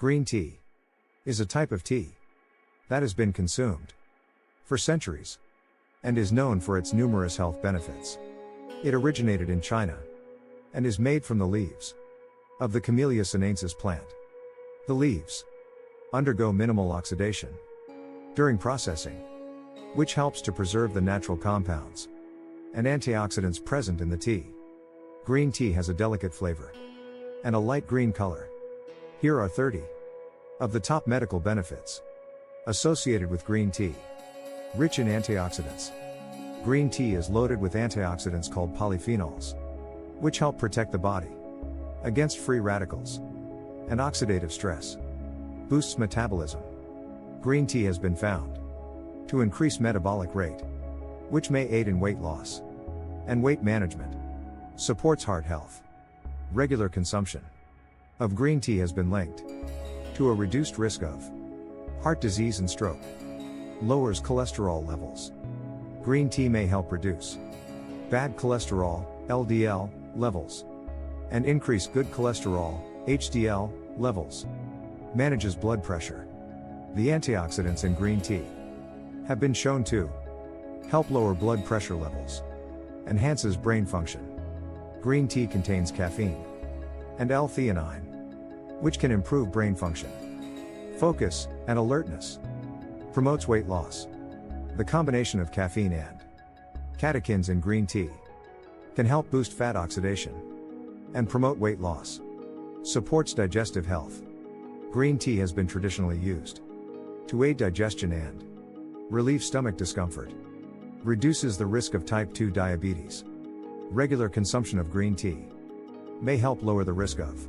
Green tea is a type of tea that has been consumed for centuries and is known for its numerous health benefits. It originated in China and is made from the leaves of the Camellia sinensis plant. The leaves undergo minimal oxidation during processing, which helps to preserve the natural compounds and antioxidants present in the tea. Green tea has a delicate flavor and a light green color. Here are 30 of the top medical benefits associated with green tea. Rich in antioxidants. Green tea is loaded with antioxidants called polyphenols, which help protect the body against free radicals and oxidative stress. Boosts metabolism. Green tea has been found to increase metabolic rate, which may aid in weight loss and weight management. Supports heart health. Regular consumption of green tea has been linked to a reduced risk of heart disease and stroke. Lowers cholesterol levels. Green tea may help reduce bad cholesterol, LDL, levels and increase good cholesterol, HDL, levels. Manages blood pressure. The antioxidants in green tea have been shown to help lower blood pressure levels. Enhances brain function. Green tea contains caffeine and L-theanine, which can improve brain function, focus, and alertness. Promotes weight loss. The combination of caffeine and catechins in green tea can help boost fat oxidation and promote weight loss. Supports digestive health. Green tea has been traditionally used to aid digestion and relieve stomach discomfort. Reduces the risk of type 2 diabetes. Regular consumption of green tea may help lower the risk of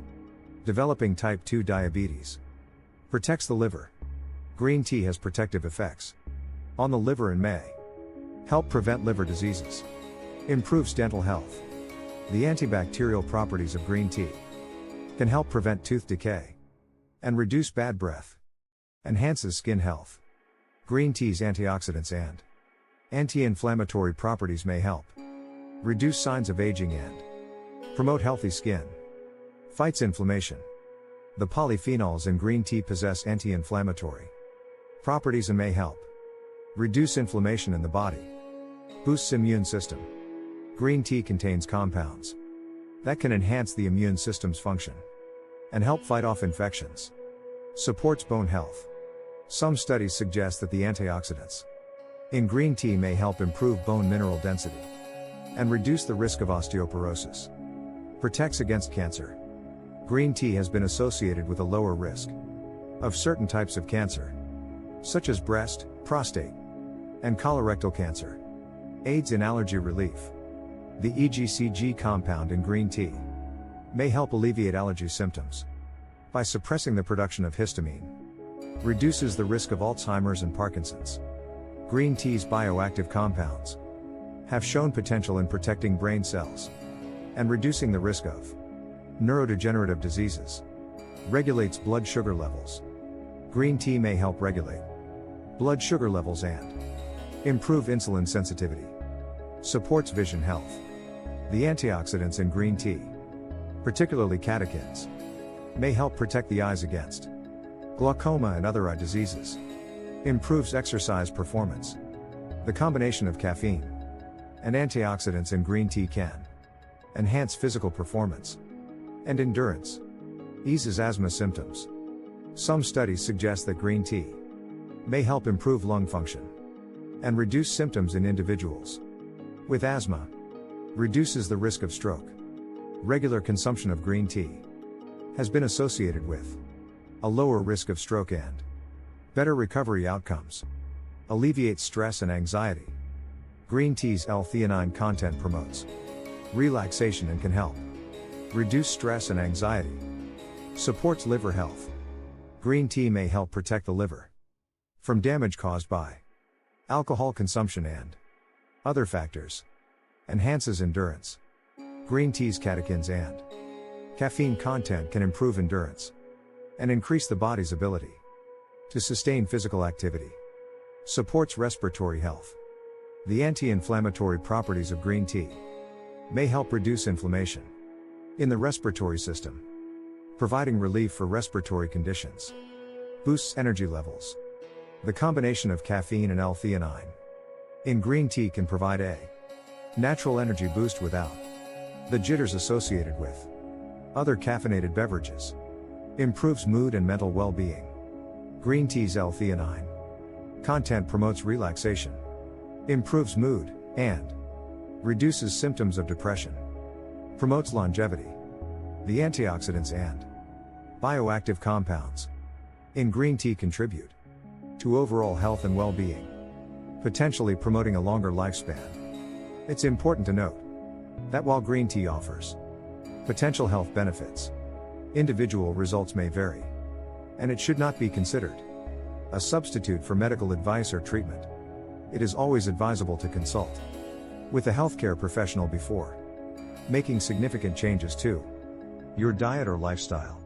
developing type 2 diabetes. Protects the liver. Green tea has protective effects on the liver and may help prevent liver diseases. Improves dental health. The antibacterial properties of green tea can help prevent tooth decay and reduce bad breath. Enhances skin health. Green tea's antioxidants and anti-inflammatory properties may help reduce signs of aging and promote healthy skin. Fights inflammation. The polyphenols in green tea possess anti-inflammatory properties and may help reduce inflammation in the body. Boosts immune system. Green tea contains compounds that can enhance the immune system's function and help fight off infections. Supports bone health. Some studies suggest that the antioxidants in green tea may help improve bone mineral density and reduce the risk of osteoporosis. Protects against cancer. Green tea has been associated with a lower risk of certain types of cancer, such as breast, prostate, and colorectal cancer. Aids in allergy relief. The EGCG compound in green tea may help alleviate allergy symptoms by suppressing the production of histamine. Reduces the risk of Alzheimer's and Parkinson's. Green tea's bioactive compounds have shown potential in protecting brain cells and reducing the risk of neurodegenerative diseases. Regulates blood sugar levels. Green tea may help regulate blood sugar levels and improve insulin sensitivity. Supports vision health. The antioxidants in green tea, particularly catechins, may help protect the eyes against glaucoma and other eye diseases. Improves exercise performance. The combination of caffeine and antioxidants in green tea can enhance physical performance and endurance. Eases asthma symptoms. Some studies suggest that green tea may help improve lung function and reduce symptoms in individuals with asthma. Reduces the risk of stroke. Regular consumption of green tea has been associated with a lower risk of stroke and better recovery outcomes. Alleviates stress and anxiety. Green tea's L-theanine content promotes relaxation and can help reduce stress and anxiety. Supports liver health. Green tea may help protect the liver from damage caused by alcohol consumption and other factors. Enhances endurance. Green tea's catechins and caffeine content can improve endurance and increase the body's ability to sustain physical activity. Supports respiratory health. The anti-inflammatory properties of green tea may help reduce inflammation in the respiratory system. providing relief for respiratory conditions. Boosts energy levels. The combination of caffeine and L-theanine in green tea can provide a natural energy boost without the jitters associated with other caffeinated beverages. Improves mood and mental well-being. Green tea's L-theanine content promotes relaxation, improves mood, and reduces symptoms of depression. Promotes longevity. The antioxidants and bioactive compounds in green tea contribute to overall health and well-being, potentially promoting a longer lifespan. It's important to note that while green tea offers potential health benefits, individual results may vary, and it should not be considered a substitute for medical advice or treatment. It is always advisable to consult with a healthcare professional before making significant changes to your diet or lifestyle.